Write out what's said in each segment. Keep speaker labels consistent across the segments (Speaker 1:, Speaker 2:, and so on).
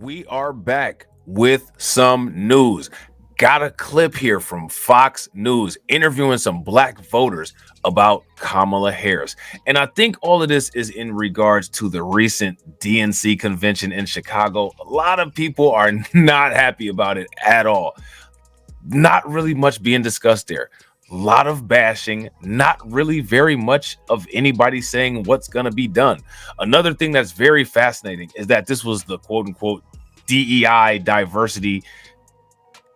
Speaker 1: We are back with some news. Got a clip here from Fox News interviewing some black voters about Kamala Harris. And I think all of this is in regards to the recent DNC convention in Chicago. A lot of people are not happy about it at all. Not really much being discussed there. A lot of bashing, not really very much of anybody saying what's going to be done. Another thing that's very fascinating is that this was the quote unquote DEI diversity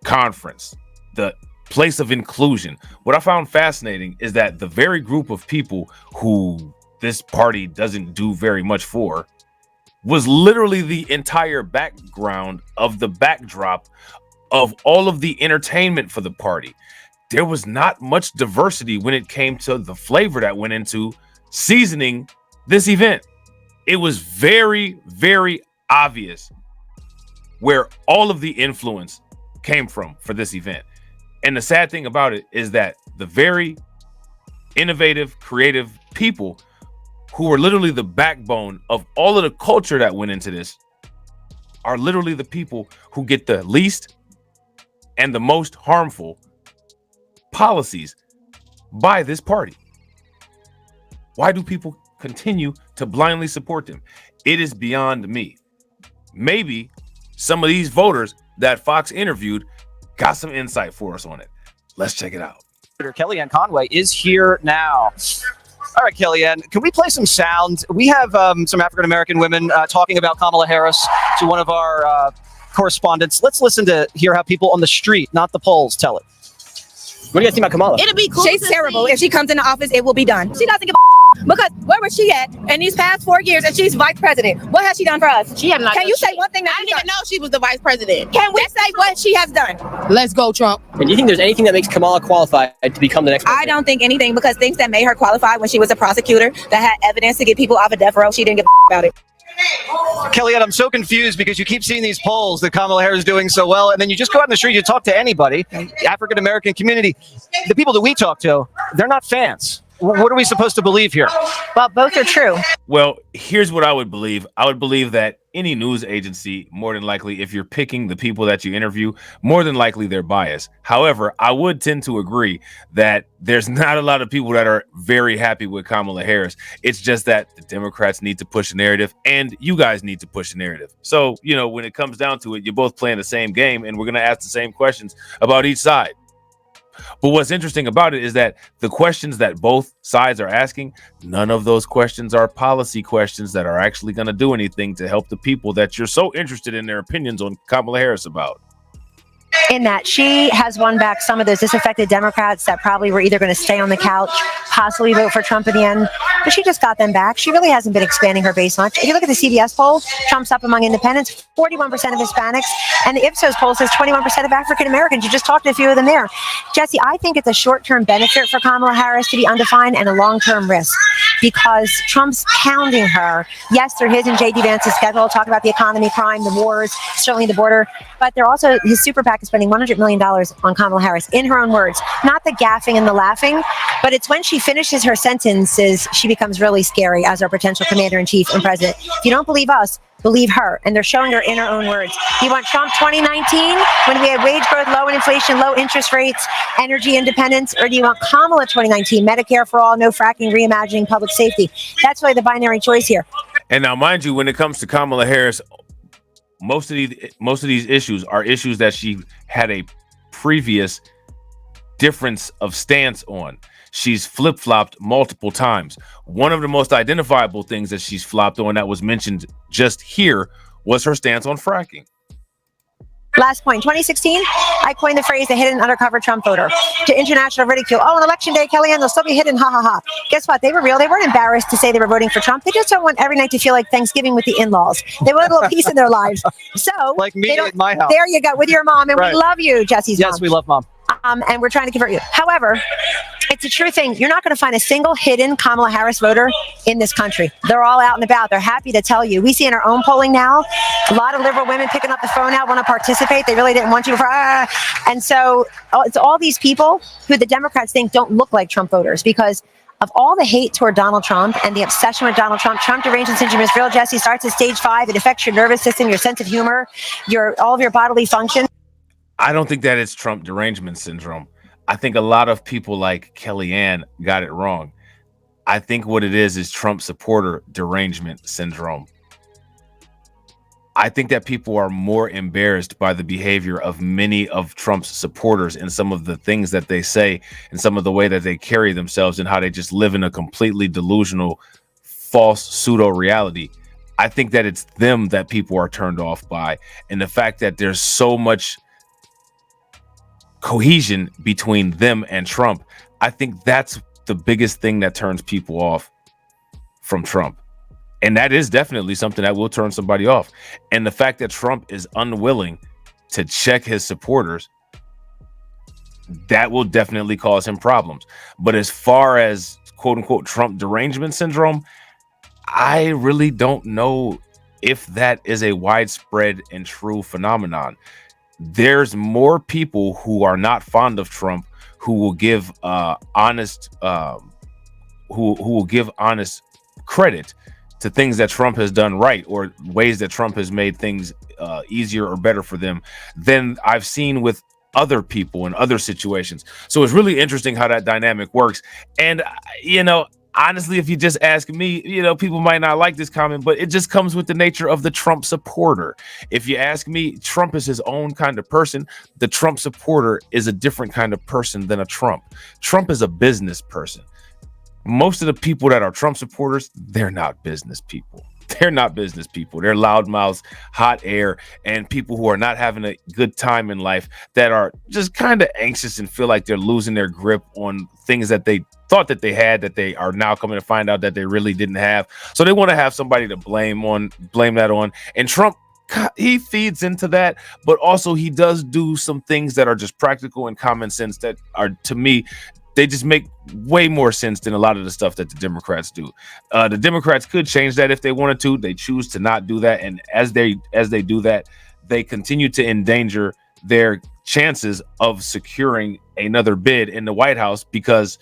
Speaker 1: conference, the place of inclusion. What I found fascinating is that the very group of people who this party doesn't do very much for was literally the entire background of the backdrop of all of the entertainment for the party. There was not much diversity when it came to the flavor that went into seasoning this event. It was very, very obvious where all of the influence came from for this event. And the sad thing about it is that the very innovative, creative people who were literally the backbone of all of the culture that went into this are literally the people who get the least and the most harmful policies by this party. Why do people continue to blindly support them? It is beyond me. Maybe some of these voters that Fox interviewed got some insight for us on it. Let's check it out.
Speaker 2: Kellyanne Conway is here now. All right, Kellyanne, can we play some sound? We have some African-American women talking about Kamala Harris to one of our correspondents. Let's listen to hear how people on the street, not the polls, tell it. What do you guys think about Kamala?
Speaker 3: It'll be cool.
Speaker 4: She's terrible. If she comes into office, it will be done. She doesn't give a because where was she at in these past 4 years and she's vice president? What has she done for us?
Speaker 3: She have not.
Speaker 4: Can you say one thing that
Speaker 3: I didn't even know she was the vice president.
Speaker 4: Can we say what she has done?
Speaker 3: Let's go, Trump.
Speaker 2: And do you think there's anything that makes Kamala qualified to become the next president?
Speaker 4: I don't think anything because things that made her qualified when she was a prosecutor that had evidence to get people off of death row, she didn't give a about it.
Speaker 2: Kellyanne, I'm so confused because you keep seeing these polls that Kamala Harris is doing so well, and then you just go out in the street, you talk to anybody, the African-American community, the people that we talk to, they're not fans. What are we supposed to believe here?
Speaker 4: Well, both are true.
Speaker 1: Well, here's what I would believe. I would believe that any news agency, more than likely, if you're picking the people that you interview, more than likely they're biased. However, I would tend to agree that there's not a lot of people that are very happy with Kamala Harris. It's just that the Democrats need to push a narrative and you guys need to push a narrative. So, you know, when it comes down to it, you're both playing the same game and we're going to ask the same questions about each side. But what's interesting about it is that the questions that both sides are asking, none of those questions are policy questions that are actually going to do anything to help the people that you're so interested in their opinions on Kamala Harris about.
Speaker 5: In that she has won back some of those disaffected Democrats that probably were either going to stay on the couch, possibly vote for Trump in the end, but she just got them back. She really hasn't been expanding her base much. If you look at the CBS poll, Trump's up among independents, 41% of Hispanics, and the Ipsos poll says 21% of African Americans. You just talked to a few of them there. Jesse, I think it's a short-term benefit for Kamala Harris to be undefined and a long-term risk because Trump's pounding her. Yes, they're his and J.D. Vance's schedule, talk about the economy, crime, the wars, certainly the border, but they're also, his super PAC is spending $100 million on Kamala Harris, in her own words. Not the gaffing and the laughing, but it's when she finishes her sentences, she becomes really scary as our potential commander-in-chief and president. If you don't believe us, believe her. And they're showing her in her own words. You want Trump 2019, when we had wage growth, low inflation, low interest rates, energy independence, or do you want Kamala 2019, Medicare for all, no fracking, reimagining public safety? That's really the binary choice here.
Speaker 1: And now, mind you, when it comes to Kamala Harris, most of these issues are issues that she had a previous difference of stance on. She's flip-flopped multiple times. One of the most identifiable things that she's flopped on that was mentioned just here was her stance on fracking.
Speaker 5: Last point, 2016, I coined the phrase the hidden undercover Trump voter to international ridicule. Oh, on election day, Kellyanne, they'll still be hidden, ha ha ha. Guess what? They were real. They weren't embarrassed to say they were voting for Trump. They just don't want every night to feel like Thanksgiving with the in-laws. They want a little peace in their lives. So,
Speaker 2: like me at my house.
Speaker 5: There you go, with your mom, and
Speaker 2: right.
Speaker 5: We love you, Jesse's mom.
Speaker 2: Yes, we love mom.
Speaker 5: And we're trying to convert you. However, it's a true thing. You're not going to find a single hidden Kamala Harris voter in this country. They're all out and about. They're happy to tell you. We see in our own polling now, a lot of liberal women picking up the phone out, want to participate. They really didn't want you before. And so it's all these people who the Democrats think don't look like Trump voters because of all the hate toward Donald Trump and the obsession with Donald Trump. Trump derangement syndrome is real, Jesse. Starts at stage 5. It affects your nervous system, your sense of humor, all of your bodily functions.
Speaker 1: I don't think that it's Trump derangement syndrome. I think a lot of people like Kellyanne got it wrong. I think what it is Trump supporter derangement syndrome. I think that people are more embarrassed by the behavior of many of Trump's supporters and some of the things that they say and some of the way that they carry themselves and how they just live in a completely delusional, false pseudo reality. I think that it's them that people are turned off by, and the fact that there's so much cohesion between them and Trump. I think that's the biggest thing that turns people off from Trump. And that is definitely something that will turn somebody off. And the fact that Trump is unwilling to check his supporters, that will definitely cause him problems. But as far as quote unquote Trump derangement syndrome, I really don't know if that is a widespread and true phenomenon. There's more people who are not fond of Trump who will give honest credit to things that Trump has done right, or ways that Trump has made things easier or better for them than I've seen with other people in other situations. So it's really interesting how that dynamic works. And, honestly, if you just ask me, people might not like this comment, but it just comes with the nature of the Trump supporter. If you ask me, Trump is his own kind of person. The Trump supporter is a different kind of person than a Trump. Trump is a business person. Most of the people that are Trump supporters, they're not business people. They're not business people. They're loudmouths, hot air, and people who are not having a good time in life, that are just kind of anxious and feel like they're losing their grip on things that they thought that they had, that they are now coming to find out that they really didn't have. So they want to have somebody to blame that on. And Trump, he feeds into that, but also he does do some things that are just practical and common sense that are, to me, they just make way more sense than a lot of the stuff that the Democrats do. The Democrats could change that if they wanted to. They choose to not do that. And as they do that, they continue to endanger their chances of securing another bid in the White House, because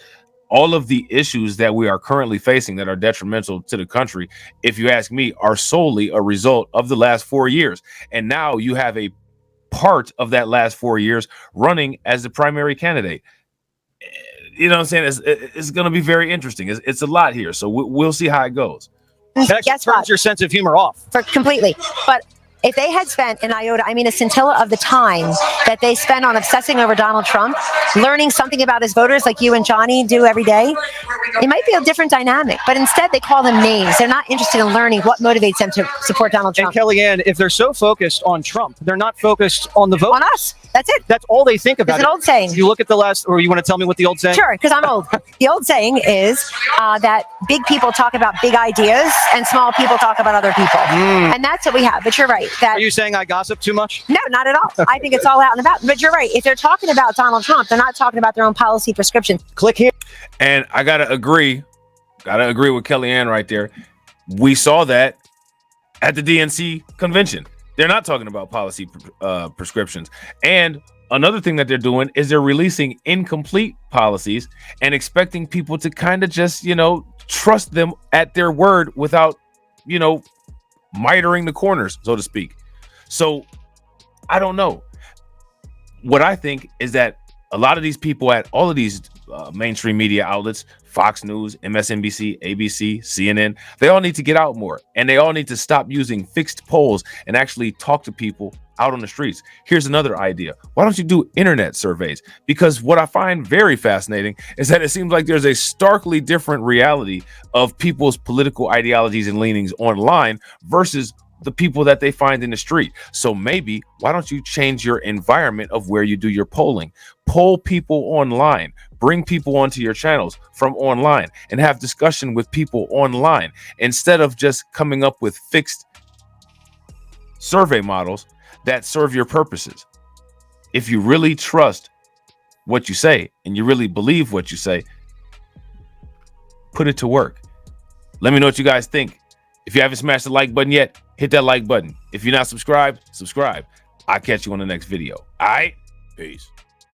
Speaker 1: all of the issues that we are currently facing that are detrimental to the country, if you ask me, are solely a result of the last 4 years. And now you have a part of that last 4 years running as the primary candidate. You know what I'm saying? It's going to be very interesting. It's a lot here. So we'll see how it goes.
Speaker 2: That turns your sense of humor off.
Speaker 5: Completely. But if they had spent an iota, a scintilla of the time that they spend on obsessing over Donald Trump, learning something about his voters like you and Johnny do every day, it might be a different dynamic. But instead, they call them names. They're not interested in learning what motivates them to support Donald Trump.
Speaker 2: And Kellyanne, if they're so focused on Trump, they're not focused on the vote.
Speaker 5: On us. That's it.
Speaker 2: That's all they think about.
Speaker 5: It's an old saying.
Speaker 2: You look at the last, or you want to tell me what the old saying?
Speaker 5: Sure, because I'm old. The old saying is that big people talk about big ideas and small people talk about other people. And that's what we have. But you're right.
Speaker 2: Are you saying I gossip too much?
Speaker 5: No, not at all. I think it's all out and about. But you're right. If they're talking about Donald Trump, they're not talking about their own policy prescriptions.
Speaker 2: Click here.
Speaker 1: And I gotta agree with Kellyanne right there. We saw that at the DNC convention. They're not talking about policy prescriptions. And another thing that they're doing is they're releasing incomplete policies and expecting people to kind of just, trust them at their word without, mitering the corners, so to speak. So I don't know. What I think is that a lot of these people at all of these mainstream media outlets, Fox News, MSNBC, ABC, CNN, they all need to get out more, and they all need to stop using fixed polls and actually talk to people out on the streets. Here's another idea. Why don't you do internet surveys? Because what I find very fascinating is that it seems like there's a starkly different reality of people's political ideologies and leanings online versus the people that they find in the street. So maybe why don't you change your environment of where you do your polling? Poll people online, bring people onto your channels from online, and have discussion with people online instead of just coming up with fixed survey models that serve your purposes. If you really trust what you say and you really believe what you say, put it to work. Let me know what you guys think. If you haven't smashed the like button yet, hit that like button. If you're not subscribed, subscribe. I'll catch you on the next video. All right? Peace.